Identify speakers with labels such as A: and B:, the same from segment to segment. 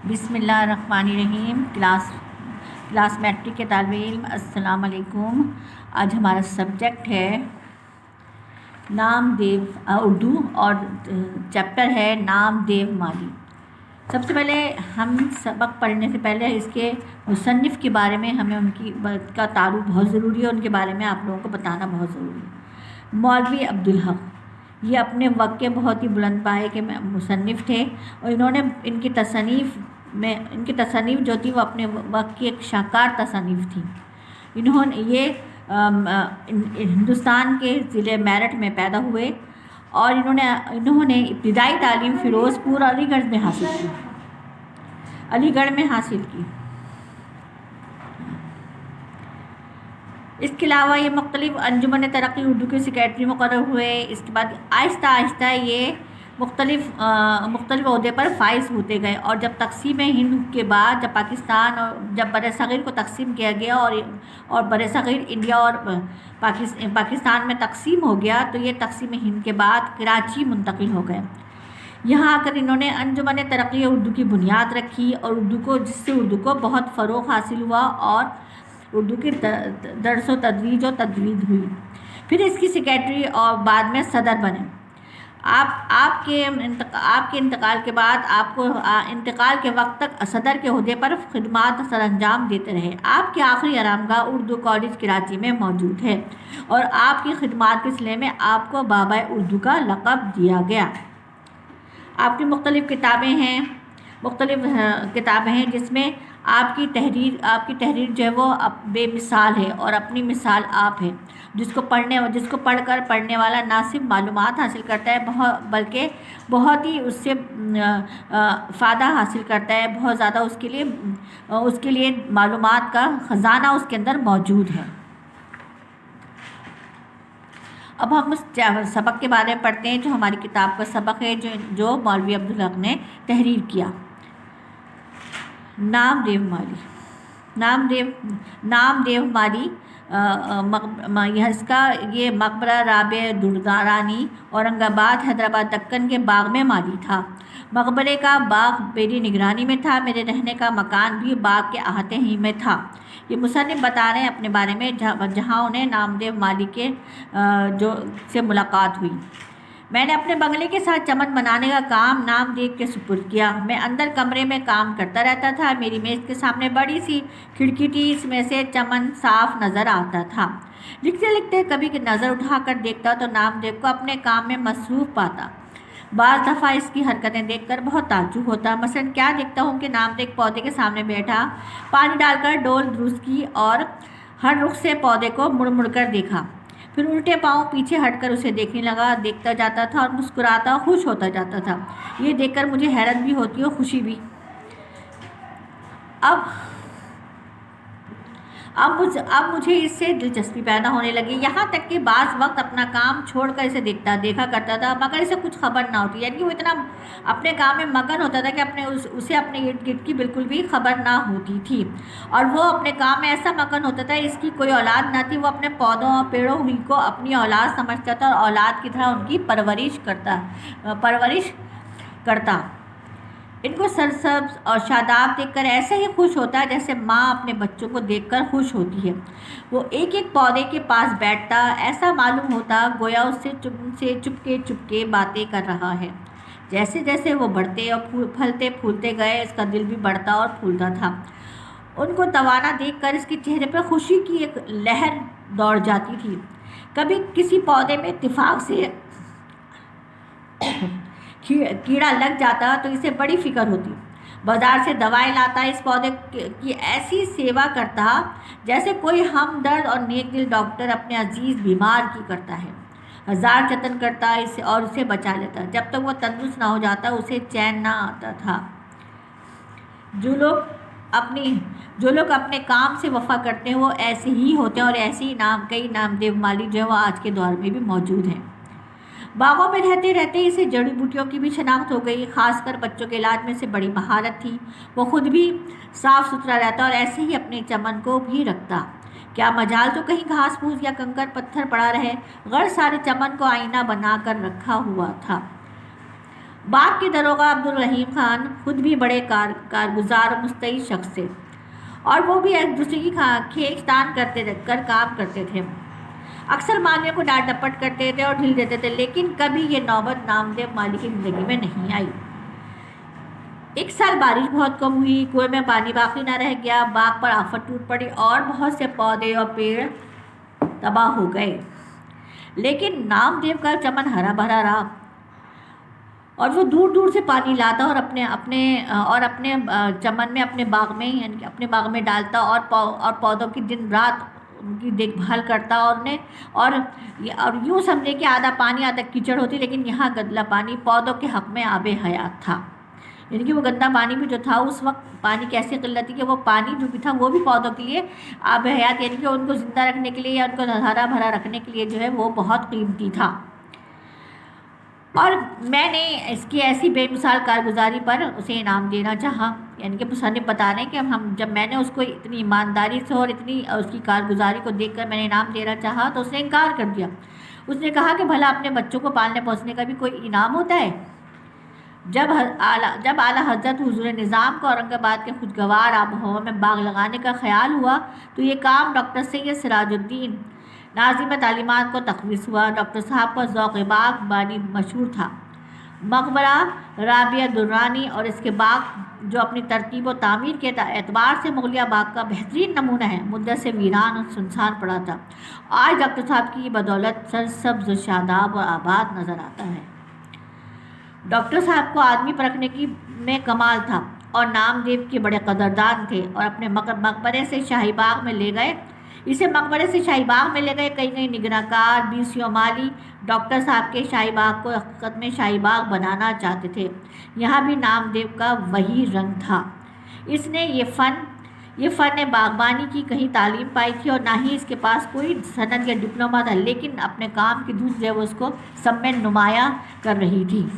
A: بسم اللہ الرحمن الرحیم۔ کلاس میٹرک کے طالب علم السلام علیکم۔ آج ہمارا سبجیکٹ ہے نام دیو اردو اور چیپٹر ہے نام دیو مالی۔ سب سے پہلے ہم سبق پڑھنے سے پہلے اس کے مصنف کے بارے میں ہمیں ان کی کا تعارف بہت ضروری ہے، ان کے بارے میں آپ لوگوں کو بتانا بہت ضروری ہے۔ مولوی عبدالحق یہ اپنے وقت کے بہت ہی بلند پائے کے مصنف تھے، اور انہوں نے ان کی تصانیف جو تھی وہ اپنے وقت کی ایک شاہکار تصانیف تھی۔ انہوں نے ہندوستان کے ضلع میرٹھ میں پیدا ہوئے، اور انہوں نے ابتدائی تعلیم فیروز پور علی گڑھ میں حاصل کی۔ اس کے علاوہ یہ مختلف انجمن ترقی اردو کے سیکریٹری مقرر ہوئے۔ اس کے بعد آہستہ آہستہ یہ مختلف عہدے پر فائز ہوتے گئے، اور جب تقسیم ہند کے بعد جب بر صغیر کو تقسیم کیا گیا اور بر صغیر انڈیا اور پاکستان میں تقسیم ہو گیا، تو یہ تقسیم ہند کے بعد کراچی منتقل ہو گئے۔ یہاں آ کر انہوں نے انجمن ترقی اردو کی بنیاد رکھی، اور جس سے اردو کو بہت فروغ حاصل ہوا، اور اردو کی درس و تدریج ہوئی۔ پھر اس کی سیکریٹری اور بعد میں صدر بنے۔ آپ کے انتقال کے بعد آپ کو انتقال کے وقت تک صدر کے عہدے پر خدمات سر انجام دیتے رہے۔ آپ کی آخری آرامگاہ اردو کالج کراچی میں موجود ہے، اور آپ کی خدمات کے سلسلے میں آپ کو بابا اردو کا لقب دیا گیا۔ آپ کی مختلف کتابیں ہیں جس میں آپ کی تحریر جو ہے وہ بے مثال ہے، اور اپنی مثال آپ ہے، جس کو پڑھ کر پڑھنے والا نہ صرف معلومات حاصل کرتا ہے بلکہ بہت ہی اس سے فائدہ حاصل کرتا ہے، بہت زیادہ اس کے لیے معلومات کا خزانہ اس کے اندر موجود ہے۔ اب ہم اس سبق کے بارے میں پڑھتے ہیں جو ہماری کتاب کا سبق ہے، جو مولوی عبدالحق نے تحریر کیا۔ نام دیو مالی یہ مقبرہ رابع دردارانی اورنگ آباد حیدرآباد دکن کے باغ میں مالی تھا۔ مقبرے کا باغ میری نگرانی میں تھا، میرے رہنے کا مکان بھی باغ کے احاطے ہی میں تھا۔ یہ مصنف بتا رہے ہیں اپنے بارے میں، جہاں انہیں نامدیو مالی سے ملاقات ہوئی۔ میں نے اپنے بنگلے کے ساتھ چمن بنانے کا کام نامدیو کے سپرد کیا۔ میں اندر کمرے میں کام کرتا رہتا تھا۔ میری میز کے سامنے بڑی سی کھڑکی تھی، اس میں سے چمن صاف نظر آتا تھا۔ لکھتے لکھتے کبھی نظر اٹھا کر دیکھتا تو نامدیو کو اپنے کام میں مصروف پاتا۔ بعض دفعہ اس کی حرکتیں دیکھ کر بہت تعجب ہوتا۔ مثلاً کیا دیکھتا ہوں کہ نامدیو ایک پودے کے سامنے بیٹھا، پانی ڈال کر ڈول درست کی، اور ہر رخ سے پودے کو مڑ مڑ کر دیکھا، پھر الٹے پاؤں پیچھے ہٹ کر اسے دیکھنے لگا، دیکھتا جاتا تھا اور مسکراتا خوش ہوتا جاتا تھا۔ یہ دیکھ کر مجھے حیرت بھی ہوتی اور خوشی بھی۔ اب مجھے اس سے دلچسپی پیدا ہونے لگی، یہاں تک کہ بعض وقت اپنا کام چھوڑ کر اسے دیکھا کرتا تھا، مگر اسے کچھ خبر نہ ہوتی، یعنی وہ اتنا اپنے کام میں مگن ہوتا تھا کہ اسے اپنے ارد گرد کی بالکل بھی خبر نہ ہوتی تھی، اور وہ اپنے کام میں ایسا مگن ہوتا تھا، اس کی کوئی اولاد نہ تھی، وہ اپنے پودوں اور پیڑوں ہی کو اپنی اولاد سمجھتا تھا، اور اولاد کی طرح ان کی پرورش کرتا۔ ان کو سرسبز اور شاداب دیکھ کر ایسے ہی خوش ہوتا ہے جیسے ماں اپنے بچوں کو دیکھ کر خوش ہوتی ہے۔ وہ ایک ایک پودے کے پاس بیٹھتا، ایسا معلوم ہوتا گویا اس سے چپکے باتیں کر رہا ہے۔ جیسے جیسے وہ بڑھتے اور پھولتے گئے، اس کا دل بھی بڑھتا اور پھولتا تھا۔ ان کو توانا دیکھ کر اس کے چہرے پر خوشی کی ایک لہر دوڑ جاتی تھی۔ کبھی کسی پودے میں اتفاق سے کیڑا لگ جاتا تو اسے بڑی فکر ہوتی، بازار سے دوائیں لاتا، اس پودے کی ایسی سیوا کرتا جیسے کوئی ہمدرد اور نیک دل ڈاکٹر اپنے عزیز بیمار کی کرتا ہے۔ ہزار جتن کرتا اور اسے بچا لیتا، جب تک وہ تندرست نہ ہو جاتا اسے چین نہ آتا تھا۔ جو لوگ اپنے کام سے وفا کرتے ہیں وہ ایسے ہی ہوتے ہیں، اور ایسے ہی کئی نامدیو مالی جو ہے وہ آج کے دور میں بھی موجود ہیں۔ باغوں میں رہتے رہتے اسے جڑی بوٹیوں کی بھی شناخت ہو گئی، خاص کر بچوں کے علاج میں سے بڑی مہارت تھی۔ وہ خود بھی صاف ستھرا رہتا اور ایسے ہی اپنے چمن کو بھی رکھتا۔ کیا مجال تو کہیں گھاس پھوس یا کنکر پتھر پڑا رہے، غرض سارے چمن کو آئینہ بنا کر رکھا ہوا تھا۔ बाग के दरोगा अब्दुल रहीम खान खुद भी बड़े कारगुजार और मुस्तैद शख्स थे, और वो भी एक दूसरे की खींचतान कर काम करते थे। अक्सर मालियों को डांट डपट करते थे और ढील देते थे, लेकिन कभी ये नौबत नामदेव माली की ज़िंदगी में नहीं आई। एक साल बारिश बहुत कम हुई, कुएं में पानी बाकी ना रह गया, बाग पर आफत टूट पड़ी और बहुत से पौधे और पेड़ तबाह हो गए। लेकिन नामदेव का चमन हरा भरा रहा, और वो दूर दूर से पानी लाता और अपने चमन में, अपने बाग में, यानी कि अपने बाग में डालता, और पौधों की दिन रात उनकी देखभाल करता, और यूँ समझे कि आधा पानी आधा कीचड़ होती, लेकिन यहाँ गंदा पानी पौधों के हक़ में आबे हयात था। यानी कि वो गंदा पानी भी जो था, उस वक्त पानी कैसी किल्लत थी कि वो पानी जो भी था वो भी पौधों के लिए आबे हयात, यानी कि उनको ज़िंदा रखने के लिए या उनको हरा भरा रखने के लिए जो है वो बहुत कीमती था। और मैंने इसकी ऐसी बेमिसाल कारगुजारी पर उसे इनाम देना चाहा, यानी कि मुसन्निफ़ बता रहे हैं कि जब मैंने उसको इतनी ईमानदारी से और इतनी उसकी कारगुजारी को देखकर मैंने इनाम देना चाहा, तो उसने इनकार कर दिया। उसने कहा कि भला अपने बच्चों को पालने पोसने का भी कोई इनाम होता है? जब आला हज़रत हुज़ूर निज़ाम को औरंगाबाद के खुशगवार आब हवा में बाग लगाने का ख्याल हुआ, तो ये काम डॉक्टर सैयद सिराजुद्दीन नाज़िम तालीमात को तखवीस हुआ। डॉक्टर साहब का ज़ौक़ बाग बानी मशहूर था। मकबरा राबिया दुर्रानी और इसके बाग जो अपनी तरतीब व तामीर के एतबार से मुगलिया बाग का बेहतरीन नमूना है, मुद्दत से वीरान और सुनसान पड़ा था। आज डॉक्टर साहब की बदौलत सरसब्ज़ शादाब और आबाद नज़र आता है। डॉक्टर साहब को आदमी परखने की में कमाल था, और नामदेव के बड़े कदरदान थे, और अपने मकबरे से शाही बाग में ले गए कई निगराकार बीसियों माली डॉक्टर साहब के शाही बाग को हकीकत में शाही बाग बनाना चाहते थे। यहाँ भी नामदेव का वही रंग था। इसने ये फ़न बागबानी की कहीं तालीम पाई थी, और ना ही इसके पास कोई सनद या डिप्लोमा था, लेकिन अपने काम की धुन जो उसको सब में नुमाया कर रही थी।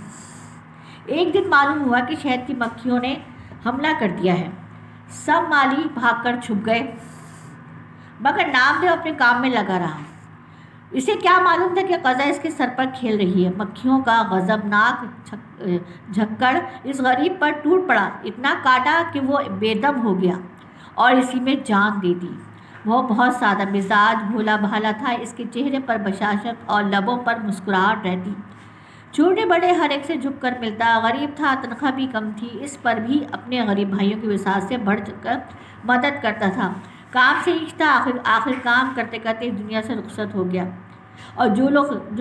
A: एक दिन मालूम हुआ कि शहद की मक्खियों ने हमला कर दिया है। सब माली भागकर छुप गए, मगर नामदेव अपने काम में लगा रहा। इसे क्या मालूम था कि क़ज़ा इसके सर पर खेल रही है। मक्खियों का गज़बनाक झक्कड़ इस गरीब पर टूट पड़ा, इतना काटा कि वो बेदम हो गया और इसी में जान दे दी। वो बहुत सादा मिजाज, भोला भाला था। इसके चेहरे पर बशाशत और लबों पर मुस्कुराहट रहती। छोटे बड़े हर एक से झुककर मिलता। गरीब था, तनख्वाह भी कम थी, इस पर भी अपने गरीब भाइयों की विसात से बढ़ कर मदद करता था। काम से इश्ता आखिर काम करते करते इस दुनिया से रुखसत हो गया। और जो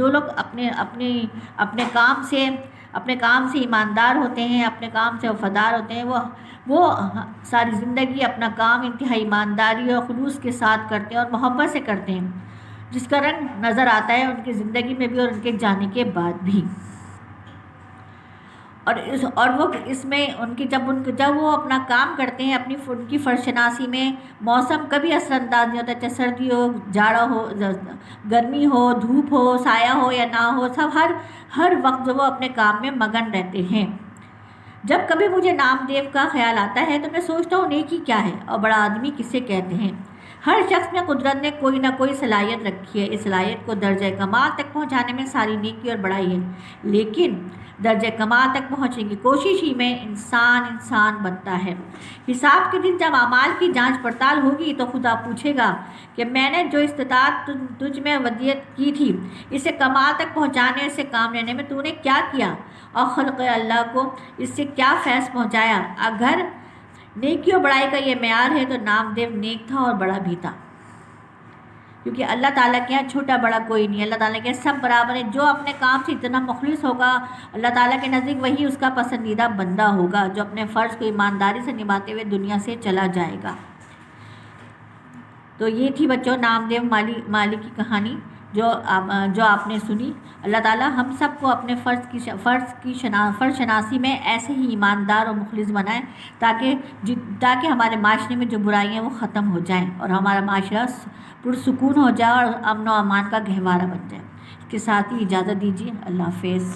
A: लोग अपने काम से ईमानदार होते हैं, अपने काम से वफादार होते हैं, वो सारी ज़िंदगी अपना काम इंतहाई ईमानदारी और खुलूस के साथ करते हैं और मोहब्बत से करते हैं, जिसका रंग नज़र आता है उनकी ज़िंदगी में भी और उनके जाने के बाद भी। और वो इसमें जब वो अपना काम करते हैं, उनकी फर्शनासी में मौसम कभी असरअंदाज नहीं होता, चाहे सर्दी हो, जाड़ा हो, गर्मी हो, धूप हो, साया हो या ना हो, सब हर वक्त जो वो अपने काम में मगन रहते हैं। जब कभी मुझे नामदेव का ख्याल आता है तो मैं सोचता हूँ नेकी क्या है और बड़ा आदमी किसे कहते हैं। हर शख्स में कुदरत ने कोई ना कोई सलाहियत रखी है। इस सलाहियत को दर्जे कमाल तक पहुँचाने में सारी नेकी और बड़ाई है, लेकिन दर्जे कमाल तक पहुँचने की कोशिश ही में इंसान बनता है। हिसाब के दिन जब अमाल की जांच पड़ताल होगी तो खुदा पूछेगा कि मैंने जो इस्तिताअत तुझ में वदियत की थी, इसे कमाल तक पहुँचाने से काम लेने में तूने क्या किया और खल्क़ अल्लाह को इससे क्या फैज़ पहुँचाया। अगर नेकी और बड़ाई का ये मेयार है तो नामदेव नेक था और बड़ा भी था, क्योंकि अल्लाह ताला के यहाँ छोटा बड़ा कोई नहीं। अल्लाह ताला के सब बराबर है। जो अपने काम से इतना मुखलिस होगा, अल्लाह ताला के नज़दीक वही उसका पसंदीदा बंदा होगा, जो अपने फ़र्ज़ को ईमानदारी से निभाते हुए दुनिया से चला जाएगा। तो ये थी बच्चों नामदेव माली की कहानी जो आपने सुनी। अल्लाह ताला हम सबको अपने फ़र्ज़ शनासी में ऐसे ही ईमानदार और मुखलिस बनाए, ताकि हमारे माशरे में जो बुराइयाँ हैं वो ख़त्म हो जाएं और हमारा माशरा पुरसुकून हो जाए और अमन व अमान का गहवारा बन जाए। इसके साथ ही इजाज़त दीजिए। अल्लाह हाफ़िज़।